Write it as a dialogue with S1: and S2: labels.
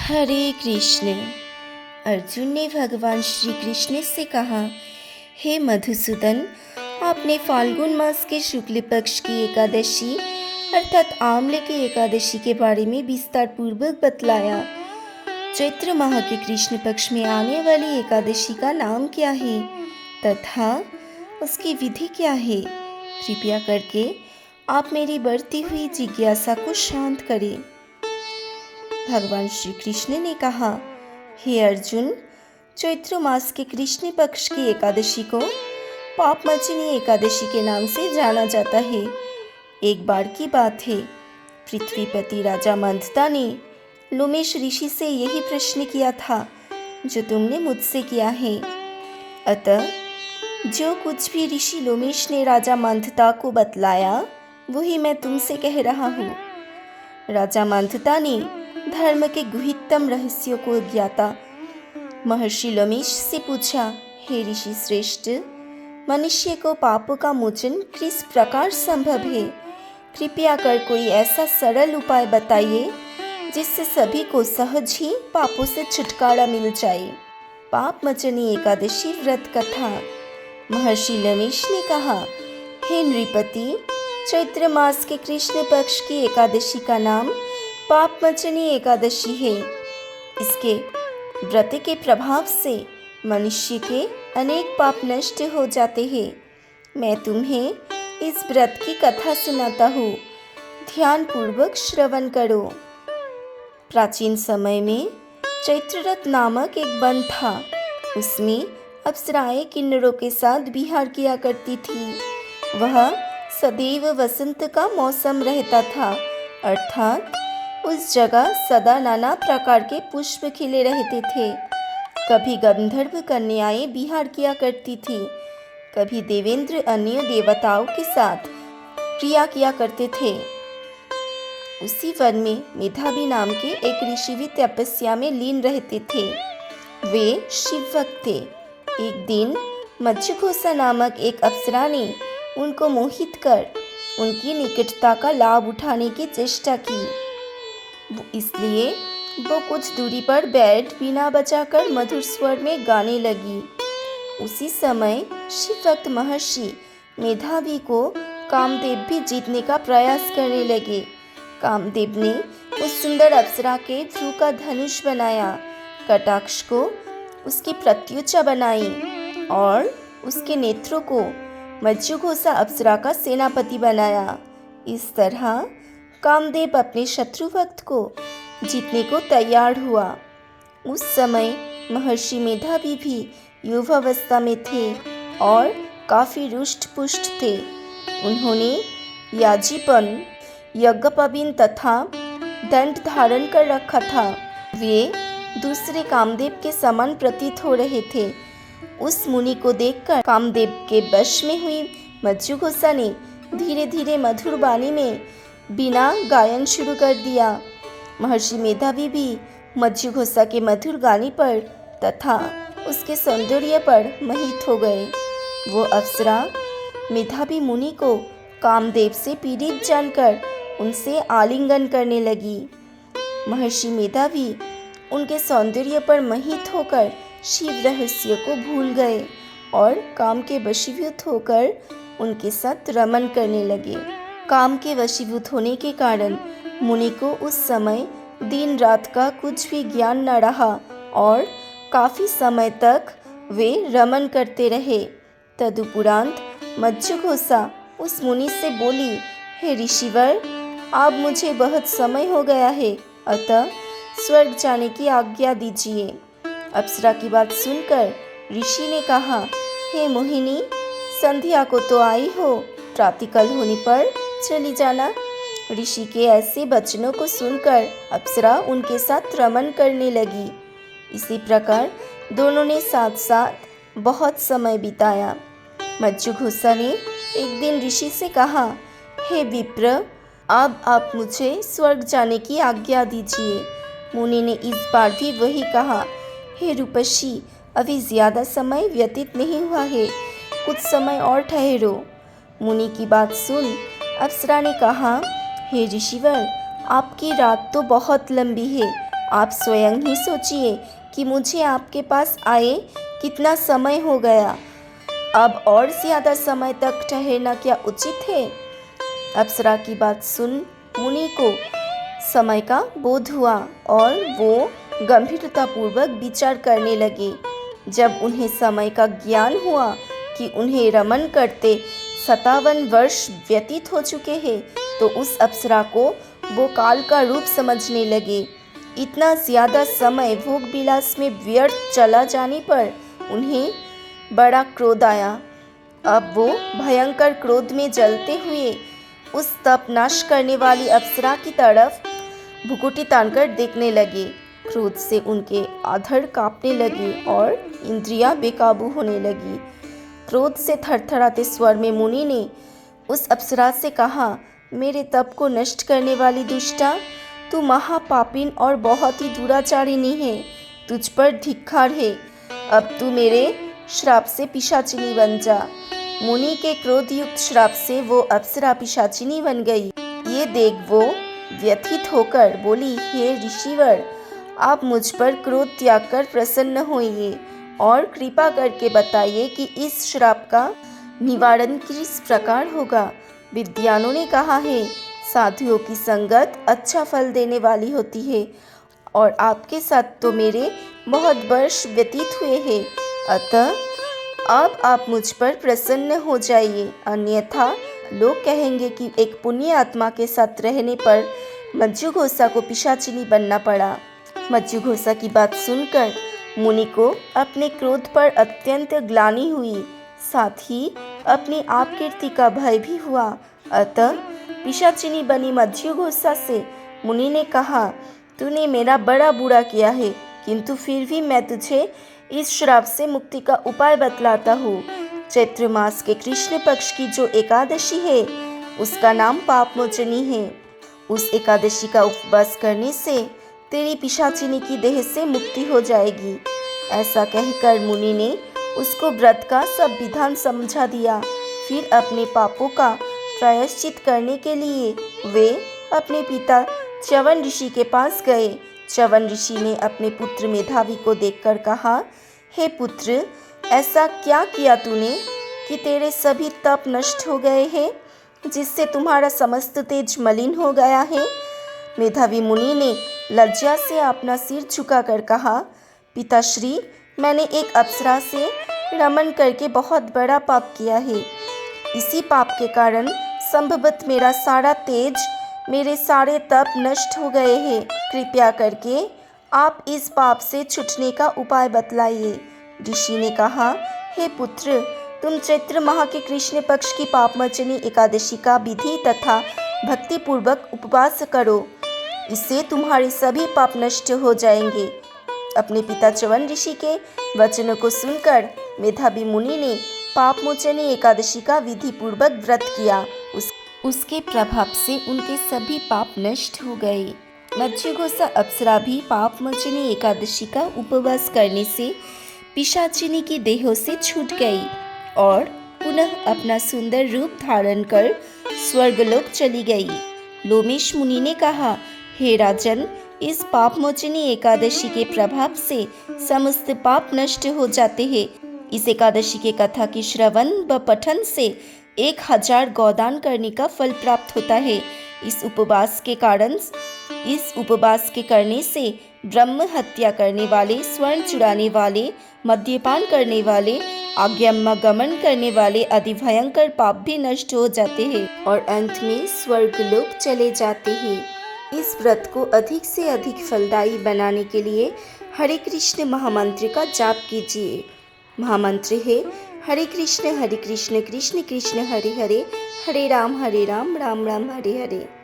S1: हरे कृष्ण। अर्जुन ने भगवान श्री कृष्ण से कहा, हे मधुसूदन, आपने फाल्गुन मास के शुक्ल पक्ष की एकादशी अर्थात आम्ल की एकादशी के बारे में विस्तार पूर्वक बतलाया। चैत्र माह के कृष्ण पक्ष में आने वाली एकादशी का नाम क्या है तथा उसकी विधि क्या है? कृपया करके आप मेरी बढ़ती हुई जिज्ञासा को शांत करें। भगवान श्री कृष्ण ने कहा, हे अर्जुन, चैत्र मास के कृष्ण पक्ष की एकादशी को पापमोचनी एकादशी के नाम से जाना जाता है। एक बार की बात है, पृथ्वीपति राजा मंदता ने लोमेश ऋषि से यही प्रश्न किया था जो तुमने मुझसे किया है। अतः जो कुछ भी ऋषि लोमेश ने राजा मंदता को बतलाया वही मैं तुमसे कह रहा हूँ। राजा मंदता ने धर्म के गुहितम रहस्यों को ज्ञाता महर्षि लोमेश से पूछा, हे ऋषि श्रेष्ठ, मनुष्य को पापों का मोचन किस प्रकार संभव है? कृपया कर कोई ऐसा सरल उपाय बताइए जिससे सभी को सहज ही पापों से छुटकारा मिल जाए। पापमोचनी एकादशी व्रत कथा। महर्षि लोमेश ने कहा, हे नृपति, चैत्र मास के कृष्ण पक्ष की एकादशी का नाम पापमोचनी एकादशी है। इसके व्रत के प्रभाव से मनुष्य के अनेक पाप नष्ट हो जाते हैं। मैं तुम्हें इस व्रत की कथा सुनाता हूँ, ध्यान पूर्वक श्रवण करो। प्राचीन समय में चैत्ररथ नामक एक वन था। उसमें अप्सराएं किन्नरों के साथ विहार किया करती थी। वह सदैव वसंत का मौसम रहता था, अर्थात उस जगह सदा नाना प्रकार के पुष्प खिले रहते थे। कभी गंधर्व कन्याएं विहार किया करती थी, कभी देवेंद्र अन्य देवताओं के साथ क्रिया किया करते थे। उसी वन में मेधावी नाम के एक ऋषि भी तपस्या में लीन रहते थे। वे शिवभक्त थे। एक दिन मज्जुघोषा नामक एक अप्सरा ने उनको मोहित कर उनकी निकटता का लाभ उठाने की चेष्टा की। इसलिए वो कुछ दूरी पर बैठ बीना बजाकर मधुर स्वर में गाने लगी। उसी समय शिवभक्त महर्षि मेधावी को कामदेव भी जीतने का प्रयास करने लगे। कामदेव ने उस सुंदर अप्सरा के भ्रू का धनुष बनाया, कटाक्ष को उसकी प्रत्युषा बनाई और उसके नेत्रों को मज्जुघोषा अप्सरा का सेनापति बनाया। इस तरह कामदेव अपने शत्रु भक्त को जीतने को तैयार हुआ। उस समय महर्षि मेधावी भी युवावस्था में थे और काफी रुष्ट पुष्ट थे। उन्होंने याजीपन, यज्ञोपवीत तथा दंड धारण कर रखा था। वे दूसरे कामदेव के समान प्रतीत हो रहे थे। उस मुनि को देखकर कामदेव के वश में हुई मज्जुघोषा ने धीरे धीरे मधुर वाणी में बिना गायन शुरू कर दिया। महर्षि मेधावी भी मज्जुघोषा के मधुर गाने पर तथा उसके सौंदर्य पर मोहित हो गए। वो अप्सरा मेधावी मुनि को कामदेव से पीड़ित जानकर उनसे आलिंगन करने लगी। महर्षि मेधावी उनके सौंदर्य पर मोहित होकर शिव रहस्य को भूल गए और काम के वशीभूत होकर उनके साथ रमन करने लगे। काम के वशीभूत होने के कारण मुनि को उस समय दिन रात का कुछ भी ज्ञान न रहा और काफ़ी समय तक वे रमन करते रहे। तदुपरांत मज्जुघोषा उस मुनि से बोली, हे ऋषिवर, अब मुझे बहुत समय हो गया है, अतः स्वर्ग जाने की आज्ञा दीजिए। अप्सरा की बात सुनकर ऋषि ने कहा, हे मोहिनी, संध्या को तो आई हो, प्रातःकाल होने पर चली जाना। ऋषि के ऐसे वचनों को सुनकर अप्सरा उनके साथ रमन करने लगी। इसी प्रकार दोनों ने साथ साथ बहुत समय बिताया। मज्जुघोषा ने एक दिन ऋषि से कहा, हे विप्र, अब आप मुझे स्वर्ग जाने की आज्ञा दीजिए। मुनि ने इस बार भी वही कहा, हे रूपसी, अभी ज़्यादा समय व्यतीत नहीं हुआ है, कुछ समय और ठहरो। मुनि की बात सुन अप्सरा ने कहा, हे ऋषिवर, आपकी रात तो बहुत लंबी है, आप स्वयं ही सोचिए कि मुझे आपके पास आए कितना समय हो गया। अब और ज़्यादा समय तक ठहरना क्या उचित है? अप्सरा की बात सुन मुनि को समय का बोध हुआ और वो गंभीरतापूर्वक विचार करने लगे। जब उन्हें समय का ज्ञान हुआ कि उन्हें रमन करते 57 वर्ष व्यतीत हो चुके हैं, तो उस अप्सरा को वो काल का रूप समझने लगे। इतना ज़्यादा समय भोग विलास में व्यर्थ चला जाने पर उन्हें बड़ा क्रोध आया। अब वो भयंकर क्रोध में जलते हुए उस तप नाश करने वाली अप्सरा की तरफ भुकुटी तानकर देखने लगे। क्रोध से उनके आधड़ कांपने लगे और इंद्रियां बेकाबू होने लगी। क्रोध से थरथराते स्वर में मुनि ने उस अप्सरा से कहा, मेरे तप को नष्ट करने वाली दुष्टा, तू महापापिन और बहुत ही दुराचारिणी है। तुझ पर धिक्कार है। अब तू मेरे श्राप से पिशाचिनी बन जा। मुनि के क्रोधयुक्त श्राप से वो अप्सरा पिशाचिनी बन गई। ये देख वो व्यथित होकर बोली, हे ऋषिवर, आप मुझ पर क्रोध त्याग कर प्रसन्न होइए और कृपा करके बताइए कि इस श्राप का निवारण किस प्रकार होगा। विद्वानों ने कहा है, साधुओं की संगत अच्छा फल देने वाली होती है और आपके साथ तो मेरे बहुत वर्ष व्यतीत हुए हैं। अतः अब आप मुझ पर प्रसन्न हो जाइए, अन्यथा लोग कहेंगे कि एक पुण्य आत्मा के साथ रहने पर मज्जुघोषा को पिशाचिनी बनना पड़ा। मज्जुघोषा की बात सुनकर मुनि को अपने क्रोध पर अत्यंत ग्लानि हुई, साथ ही अपनी अपकीर्ति का भय भी हुआ। अतः पिशाचिनी बनी मज्जुघोषा से मुनि ने कहा, तूने मेरा बड़ा बुरा किया है, किंतु फिर भी मैं तुझे इस श्राप से मुक्ति का उपाय बतलाता हूँ। चैत्र मास के कृष्ण पक्ष की जो एकादशी है, उसका नाम पापमोचनी है। उस एकादशी का उपवास करने से तेरी पिशाचिनी की देह से मुक्ति हो जाएगी। ऐसा कहकर मुनि ने उसको व्रत का सब विधान समझा दिया। फिर अपने पापों का प्रायश्चित करने के लिए वे अपने पिता च्यवन ऋषि के पास गए। च्यवन ऋषि ने अपने पुत्र मेधावी को देखकर कहा, हे पुत्र, ऐसा क्या किया तूने कि तेरे सभी तप नष्ट हो गए हैं, जिससे तुम्हारा समस्त तेज मलिन हो गया है? मेधावी मुनि ने लज्जा से अपना सिर झुकाकर कहा, पिताश्री, मैंने एक अप्सरा से रमन करके बहुत बड़ा पाप किया है। इसी पाप के कारण संभवतः मेरा सारा तेज, मेरे सारे तप नष्ट हो गए हैं। कृपया करके आप इस पाप से छूटने का उपाय बतलाइए। ऋषि ने कहा, हे पुत्र, तुम चैत्र माह के कृष्ण पक्ष की पापमोचनी एकादशी का विधि तथा भक्तिपूर्वक उपवास करो। इससे तुम्हारे सभी पाप नष्ट हो जाएंगे। अपने पिता च्यवन ऋषि के वचनों को सुनकर मेधावी मुनि ने पापमोचनी एकादशी का विधि पूर्वक व्रत किया। उसके प्रभाव से उनके सभी पाप नष्ट हो गए। मज्जुघोषा अप्सरा भी पापमोचनी एकादशी का उपवास करने से पिशाचिनी की देहों से छूट गई और पुनः अपना सुंदर रूप धारण कर स्वर्गलोक चली गई। लोमेश मुनि ने कहा, हे राजन, इस पापमोचनी एकादशी के प्रभाव से समस्त पाप नष्ट हो जाते हैं। इस एकादशी के कथा की श्रवण व पठन से 1000 गौदान करने का फल प्राप्त होता है। इस उपवास के करने से ब्रह्म हत्या करने वाले, स्वर्ण चुराने वाले, मद्यपान करने वाले, आज्ञागमन करने वाले आदि भयंकर पाप भी नष्ट हो जाते हैं और अंत में स्वर्गलोक चले जाते हैं। इस व्रत को अधिक से अधिक फलदायी बनाने के लिए हरे कृष्ण महामंत्र का जाप कीजिए। महामंत्र है, हरे कृष्ण कृष्ण कृष्ण हरे हरे, हरे राम राम राम हरे हरे।